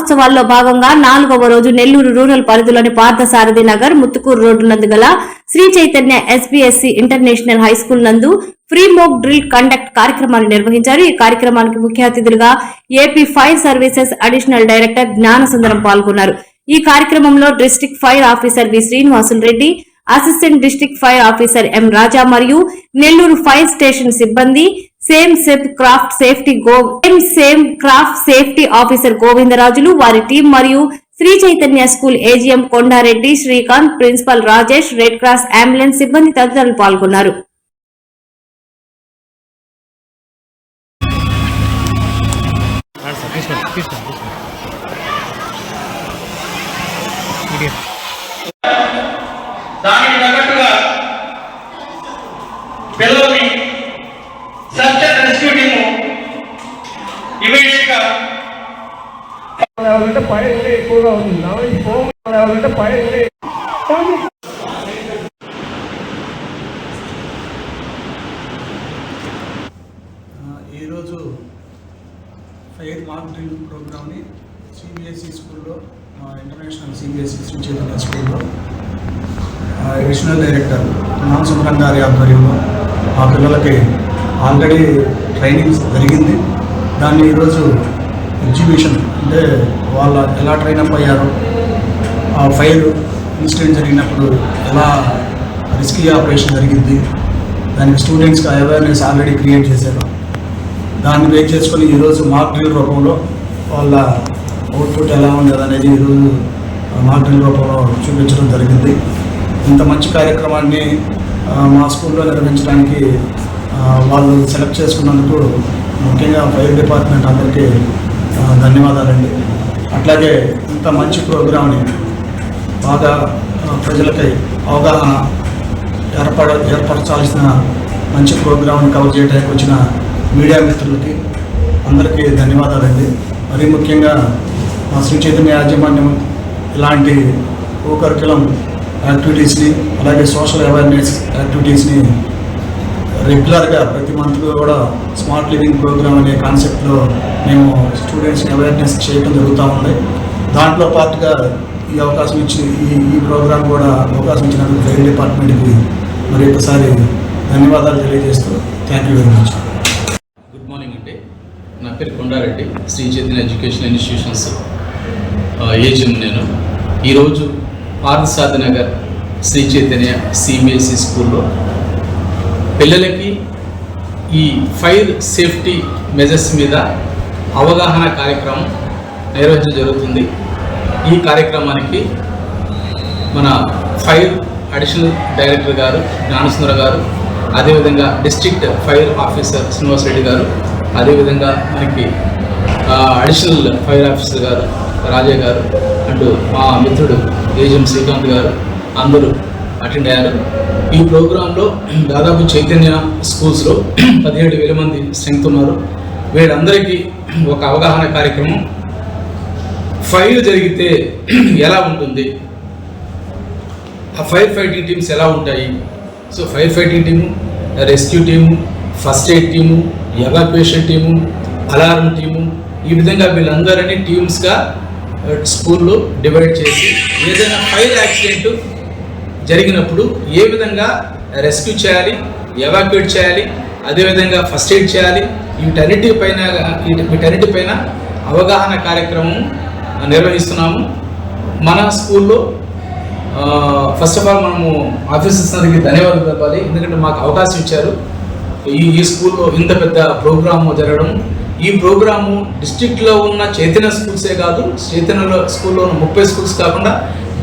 మహోత్సవాల్లో భాగంగా 4వ రోజు నెల్లూరు రూరల్ పరిధిలోని పార్థసారథి నగర్ ముత్తుకూరు రోడ్డు నందు గల Sri Chaitanya SBSC international high school నందు ఫ్రీ మోక్ డ్రిల్ కండక్ట్ కార్యక్రమాన్ని నిర్వహించారు. ఈ కార్యక్రమానికి ముఖ్య అతిథులుగా AP fire services additional director Gnanasundaram పాల్గొన్నారు. ఈ కార్యక్రమంలో district fire officer V Srinivasulu Reddy, assistant district fire officer M Raja మరియు నెల్లూరు ఫైర్ స్టేషన్ సిబ్బంది, same craft safety officer Govindarajulu, వారి టీం మరియు Sri Chaitanya school AGM Kondareddy, Srikanth, principal Rajesh, red cross ambulance సిబ్బంది తదితరులు పాల్గొన్నారు. దానికి తగ్గట్టుగా పిల్లల్ని search and rescue team immediate గా ఎక్కువగా ఉంది. ఈరోజు ఫైర్ మాక్ డ్రిల్ ప్రోగ్రామ్ని సిబిఎస్ఈ స్కూల్లో, ఇంటర్నేషనల్ సిబిఎస్ఈ శ్రీ చైతన్య స్కూల్లో అడిషనల్ డైరెక్టర్ జ్ఞానసుందరం గారి ఆధ్వర్యంలో ఆ పిల్లలకి ఆల్రెడీ ట్రైనింగ్ జరిగింది. దాన్ని ఈరోజు ఎగ్జిబిషన్, అంటే వాళ్ళ ఎలా ట్రైనప్ అయ్యారో, ఆ ఫైర్ ఇన్సిడెంట్ జరిగినప్పుడు ఎలా రెస్క్యూ ఆపరేషన్ జరిగింది, దానికి స్టూడెంట్స్కి అవేర్నెస్ ఆల్రెడీ క్రియేట్ చేశారు. దాన్ని బేస్ చేసుకొని ఈరోజు మాక్ డ్రిల్ రూపంలో వాళ్ళ అవుట్పుట్ ఎలా ఉండేది అనేది ఈరోజు మాక్ డ్రిల్ రూపంలో చూపించడం జరిగింది. ఇంత మంచి కార్యక్రమాన్ని మా స్కూల్లో నిర్వహించడానికి వాళ్ళు సెలెక్ట్ చేసుకున్నందుకు ముఖ్యంగా ఫైర్ డిపార్ట్మెంట్ అందరికీ ధన్యవాదాలండి. అట్లాగే ఇంత మంచి ప్రోగ్రామ్ని బాగా ప్రజలకై అవగాహన ఏర్పరచాల్సిన మంచి ప్రోగ్రామ్ని కవర్ చేయడానికి వచ్చిన మీడియా మిత్రులకి అందరికీ ధన్యవాదాలండి. మరీ ముఖ్యంగా మా శ్రీ చైతన్య యాజమాన్యం ఇలాంటి కో కరిక్యులం యాక్టివిటీస్ని, అలాగే సోషల్ అవేర్నెస్ యాక్టివిటీస్ని రెగ్యులర్గా ప్రతి మంత్ కూడా స్మార్ట్ లివింగ్ ప్రోగ్రామ్ అనే కాన్సెప్ట్లో మేము స్టూడెంట్స్ని అవేర్నెస్ చేయడం జరుగుతూ ఉంది. దాంట్లో పాటుగా ఈ అవకాశం ఇచ్చి ఈ ప్రోగ్రామ్ కూడా అవకాశం ఇచ్చినందుకు ఫైర్ డిపార్ట్మెంట్కి మరి ఒకసారి ధన్యవాదాలు తెలియజేస్తూ thank you very much. Good morning అండి. నా పేరు Kondareddy, Sri Chaitanya educational institutions AGM. నేను ఈరోజు పార్థసారథి నగర్ శ్రీ చైతన్య సిబిఎస్ఈ స్కూల్లో పిల్లలకి ఈ ఫైర్ సేఫ్టీ మెజర్స్ మీద అవగాహన కార్యక్రమం నిర్వహించడం జరుగుతుంది. ఈ కార్యక్రమానికి మన ఫైర్ అడిషనల్ డైరెక్టర్ గారు జ్ఞానసుందర గారు, అదేవిధంగా district fire officer Srinivas Reddy గారు, అదేవిధంగా మనకి అడిషనల్ ఫైర్ ఆఫీసర్ గారు రాజా గారు అండ్ మా మిత్రుడు ఏజీఎం శ్రీకాంత్ గారు అందరూ అటెండ్ అయ్యారు. ఈ ప్రోగ్రాంలో దాదాపు చైతన్య స్కూల్స్లో 17,000 మంది స్ట్రెంగ్త్ ఉన్నారు. వీళ్ళందరికీ ఒక అవగాహన కార్యక్రమం, ఫైర్ జరిగితే ఎలా ఉంటుంది, ఆ ఫైర్ ఫైటింగ్ టీమ్స్ ఎలా ఉంటాయి, so fire fighting team, rescue team, first aid team, evacuation team, alarm team, ఈ విధంగా వీళ్ళందరినీ టీమ్స్గా స్కూల్లో డివైడ్ చేసి ఏదైనా ఫైర్ యాక్సిడెంట్ జరిగినప్పుడు ఏ విధంగా రెస్క్యూ చేయాలి, ఎవాక్యుయేట్ చేయాలి, అదేవిధంగా ఫస్ట్ ఎయిడ్ చేయాలి, వీటన్నిటిపైన అవగాహన కార్యక్రమం నిర్వహిస్తున్నాము. మన స్కూల్లో ఫస్ట్ ఆఫ్ ఆల్ మనము ఆఫీసర్స్ అందరికీ ధన్యవాదాలు చెప్పాలి, ఎందుకంటే మాకు అవకాశం ఇచ్చారు. ఈ స్కూల్లో ఇంత పెద్ద ప్రోగ్రాము జరగడం, ఈ ప్రోగ్రాము డిస్ట్రిక్ట్లో ఉన్న చైతన్య స్కూల్సే కాదు, చైతన్య స్కూల్లో ఉన్న 30 స్కూల్స్ కాకుండా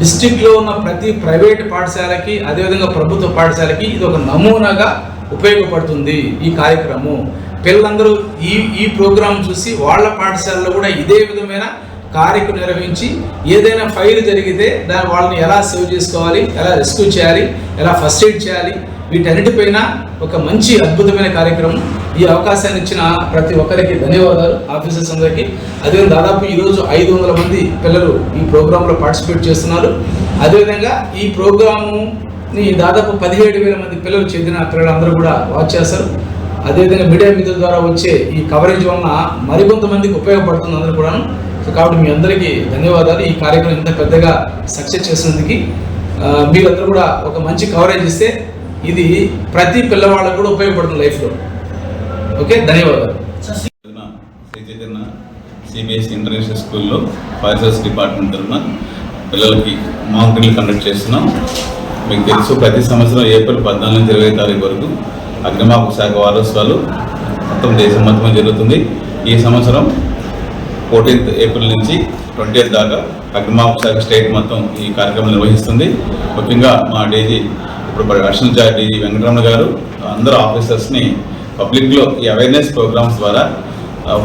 డిస్ట్రిక్ట్లో ఉన్న ప్రతి ప్రైవేట్ పాఠశాలకి, అదేవిధంగా ప్రభుత్వ పాఠశాలకి ఇది ఒక నమూనాగా ఉపయోగపడుతుంది. ఈ కార్యక్రమం పిల్లలందరూ ఈ ప్రోగ్రాం చూసి వాళ్ళ పాఠశాలలో కూడా ఇదే విధమైన కార్యక్రమం నిర్వహించి ఏదైనా ఫైర్ జరిగితే వాళ్ళని ఎలా సేవ్ చేసుకోవాలి, ఎలా రెస్క్యూ చేయాలి, ఎలా ఫస్ట్ ఎయిడ్ చేయాలి, వీటన్నిటిపైన ఒక మంచి అద్భుతమైన కార్యక్రమం. ఈ అవకాశాన్ని ఇచ్చిన ప్రతి ఒక్కరికి ధన్యవాదాలు, ఆఫీసర్స్ అందరికీ. అదేవిధంగా దాదాపు ఈరోజు 500 మంది పిల్లలు ఈ ప్రోగ్రాంలో పార్టిసిపేట్ చేస్తున్నారు. అదేవిధంగా ఈ ప్రోగ్రాముని దాదాపు 17,000 మంది పిల్లలు చెందిన పిల్లలందరూ కూడా వాచ్ చేస్తారు. అదేవిధంగా మీడియా మిత్రుల ద్వారా వచ్చే ఈ కవరేజ్ వలన మరికొంతమందికి ఉపయోగపడుతుంది అందరూ కూడా. సో కాబట్టి మీ అందరికీ ధన్యవాదాలు. ఈ కార్యక్రమం ఇంత పెద్దగా సక్సెస్ చేసినందుకు మీరందరూ కూడా ఒక మంచి కవరేజ్ ఇస్తే ఇది ప్రతి పిల్లవాళ్ళకు కూడా ఉపయోగపడుతుంది లైఫ్లో. ఓకే, ధన్యవాదాలు. శ్రీ చైతన్య సిబిఎస్ఈ ఇంటర్నేషనల్ స్కూల్లో ఫైర్ సర్వీస్ డిపార్ట్మెంట్ తరఫున పిల్లలకి మాక్ డ్రిల్ కండక్ట్ చేస్తున్నాం. మీకు తెలుసు, ప్రతి సంవత్సరం ఏప్రిల్ 14 నుంచి 20 తారీఖు వరకు అగ్నిమాపక శాఖ వారోత్సవాలు మొత్తం దేశం మొత్తం జరుగుతుంది. ఈ సంవత్సరం 14th ఏప్రిల్ నుంచి 20th దాకా అగ్నిమాపక శాఖ స్టేట్ మొత్తం ఈ కార్యక్రమం నిర్వహిస్తుంది. ముఖ్యంగా మా డీజీ, ఇప్పుడు అడిషనల్ జాయింట్ డీజీ వెంకటరమణ గారు అందరూ ఆఫీసర్స్ని పబ్లిక్లో ఈ అవేర్నెస్ ప్రోగ్రామ్స్ ద్వారా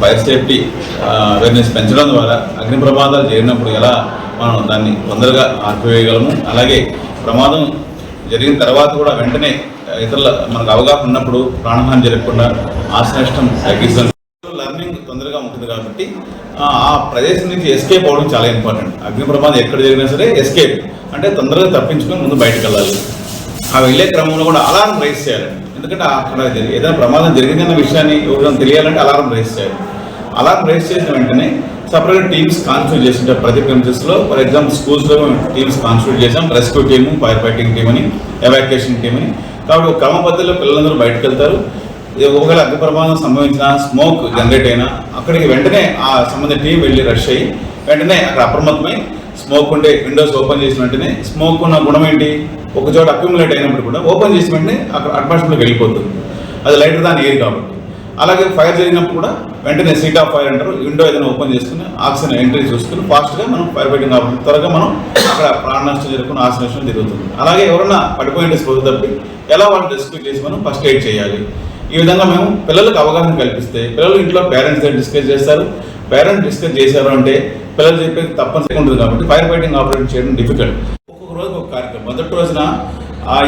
ఫైర్ సేఫ్టీ అవేర్నెస్ పెంచడం ద్వారా అగ్ని ప్రమాదాలు జరిగినప్పుడు ఎలా మనం దాన్ని తొందరగా ఆపివేయగలము, అలాగే ప్రమాదం జరిగిన తర్వాత కూడా వెంటనే ఇతరుల మనకు అవగాహన ఉన్నప్పుడు ప్రాణహాని జరగకుండా ఆస్తి నష్టం తగ్గిస్తాం. లర్నింగ్ తొందరగా ఉంటుంది కాబట్టి ఆ ప్రదేశం నుంచి ఎస్కేప్ అవ్వడం చాలా ఇంపార్టెంట్. అగ్ని ప్రమాదం ఎక్కడ జరిగినా సరే ఎస్కేప్ అంటే తొందరగా తప్పించుకొని ముందు బయటకు వెళ్ళాలి. ఆ వెళ్ళే క్రమంలో కూడా అలారం రైజ్ చేయాలండి. ఎందుకంటే అక్కడ ఏదైనా ప్రమాదం జరిగిందన్న విషయాన్ని ఎవరైనా తెలియాలంటే అలారం రైజ్ చేయాలి. అలారం రైజ్ చేసిన వెంటనే సపరేట్ టీమ్స్ కాన్స్టిట్యూట్ చేసింటారు ప్రతి ప్రెమిసెస్లో. ఫర్ ఎగ్జాంపుల్ స్కూల్స్లో టీమ్స్ కాన్స్టిట్యూట్ చేసాం. Rescue team, fire fighting team అని, ఎవాక్యుయేషన్ టీమ్ అని. కాబట్టి ఒక క్రమ పద్ధతిలో పిల్లలందరూ బయటకు వెళ్తారు. ఒకవేళ అగ్ని ప్రమాదం సంభవించిన, స్మోక్ జనరేట్ అయినా అక్కడికి వెంటనే ఆ సంబంధిత టీం వెళ్ళి రష్ అయ్యి వెంటనే అక్కడ అప్రమత్తమై స్మోక్ ఉంటే విండోస్ ఓపెన్ చేసిన వెంటనే, స్మోక్ ఉన్న గుణం ఏంటి, ఒక చోట అక్యుములేట్ అయినప్పుడు కూడా ఓపెన్ చేసిన వెంటనే అక్కడ అట్మాస్ఫియర్లోకి వెళ్ళిపోతుంది. అది లైటర్ దాని ఎయిర్ కాబట్టి. అలాగే ఫైర్ జరిగినప్పుడు కూడా వెంటనే సీట్ ఆఫ్ ఫైర్ అంటారు, విండో ఏదైనా ఓపెన్ చేసుకుని ఆక్సిజన్ ఎంట్రీ చూసుకుని ఫాస్ట్గా మనం ఫైర్ ఫైటింగ్ కాబట్టి త్వరగా మనం అక్కడ ప్రాణ నష్టం జరుగుతున్న ఆస్తి నష్టం జరుగుతుంది. అలాగే ఎవరన్నా పడిపోయిన స్పృహ తప్పి ఎలా వాళ్ళని రెస్క్యూ చేసి మనం ఫస్ట్ ఎయిడ్ చేయాలి. ఈ విధంగా మేము పిల్లలకు అవగాహన కల్పిస్తే పిల్లలు ఇంట్లో పేరెంట్స్ దగ్గర డిస్కస్ చేస్తారు. పేరెంట్స్ డిస్కస్ చేశారు అంటే పిల్లలు చెప్పేది తప్పనిసరిగా ఉంటుంది కాబట్టి ఫైర్ ఫైటింగ్ ఆపరేట్ చేయడం డిఫికల్ట్. ఒక్కొక్క రోజు ఒక కార్యక్రమం. మొదటి రోజున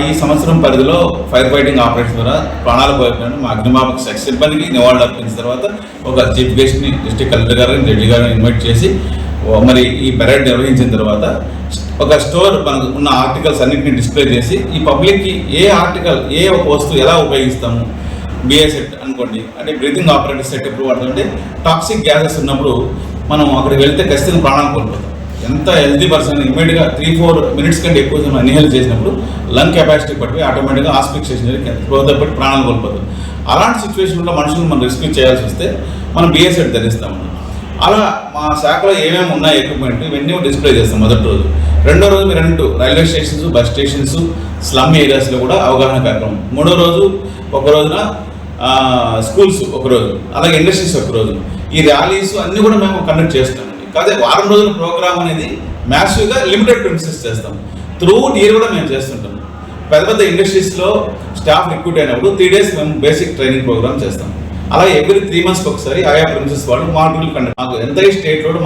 ఈ సంవత్సరం పరిధిలో ఫైర్ ఫైటింగ్ ఆపరేషన్ ద్వారా ప్రాణాలు పోయిన మా అగ్నిమాపక శాఖ సిబ్బందికి నివాళులు అర్పించిన తర్వాత ఒక చీఫ్ గెస్ట్ని డిస్ట్రిక్ట్ కలెక్టర్ గారిని, జడ్జి గారిని ఇన్వైట్ చేసి మరి ఈ పెరేడ్ నిర్వహించిన తర్వాత ఒక స్టోర్ మనకు ఉన్న ఆర్టికల్స్ అన్నింటినీ డిస్ప్లే చేసి ఈ పబ్లిక్కి ఏ ఆర్టికల్, ఏ ఒక వస్తువు ఎలా ఉపయోగిస్తాము, బిఏ సెట్ అనుకోండి, అంటే బ్రీతింగ్ ఆపరేటర్ సెట్ ఎప్పుడు వాడుతుంటే టాక్సిక్ గ్యాసెస్ ఉన్నప్పుడు మనం అక్కడికి వెళ్తే ఖచ్చితంగా ప్రాణాలు కోల్పోతాం. ఎంత హెల్తీ పర్సన్ ఇమీడియట్గా 3-4 minutes కంటే ఎక్కువ సమయం ఇన్హేల్ చేసినప్పుడు లంగ్ కెపాసిటీ పడిపోయి ఆటోమేటిక్గా ఆస్పిక్సేషన్ పట్టి ప్రాణాలు కోల్పోతాం. అలాంటి సిచ్యువేషన్లో మనుషులు మనం రెస్క్యూ చేయాల్సి వస్తే మనం బిఏ సెట్ ధరిస్తాము. అలా మా శాఖలో ఏమేమి ఉన్నాయి ఎక్విప్మెంట్ ఇవన్నీ డిస్ప్లే చేస్తాం మొదటి రోజు. రెండో రోజు మీరు అన్నట్టు railway stations, bus stations, slum ఏరియాస్లో కూడా అవగాహన కార్యక్రమం. మూడో రోజు ఒక రోజున స్కూల్స్ ఒకరోజు, అలాగే ఇండస్ట్రీస్ ఒకరోజు. ఈ ర్యాలీస్ అన్నీ కూడా మేము కండక్ట్ చేస్తామండి. కాకపోతే వారం రోజుల ప్రోగ్రామ్ అనేది మ్యాసివ్గా లిమిటెడ్ ప్రిన్సెస్ చేస్తాం. త్రూఅవుట్ ఇయర్ కూడా మేము చేస్తుంటాం. పెద్ద పెద్ద ఇండస్ట్రీస్లో స్టాఫ్ రిక్రూట్ అయినప్పుడు 3 days మేము బేసిక్ ట్రైనింగ్ ప్రోగ్రామ్ చేస్తాం. అలాగే ఎవ్రీ 3 months ఒకసారి ఆయా ప్రిన్సెస్ వాళ్ళు మాడ్యూల్ కండక్ట్, మాకు ఎంత స్టేట్లో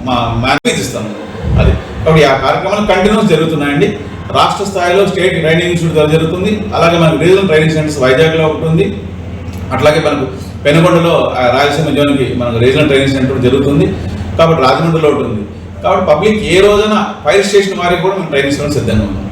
మా మ్యానేజ్ ఇస్తాము. అది కాబట్టి ఆ కార్యక్రమాలు కంటిన్యూస్ జరుగుతున్నాయండి. రాష్ట్ర స్థాయిలో స్టేట్ ట్రైనింగ్ ఇన్స్టిట్యూట్ జరుగుతుంది. అలాగే మనకు రీజనల్ ట్రైనింగ్ సెంటర్స్ వైజాగ్లో ఉంటుంది. అట్లాగే మనకు పెనుగొండలో రాయలసీమ జోన్కి మనకు రీజనల్ ట్రైనింగ్ సెంటర్ జరుగుతుంది. కాబట్టి రాజమండ్రిలో ఉంటుంది. కాబట్టి పబ్లిక్ ఏ రోజున ఫైర్ స్టేషన్ వారికి కూడా మేము ట్రైనింగ్ సిద్ధంగా ఉన్నాం.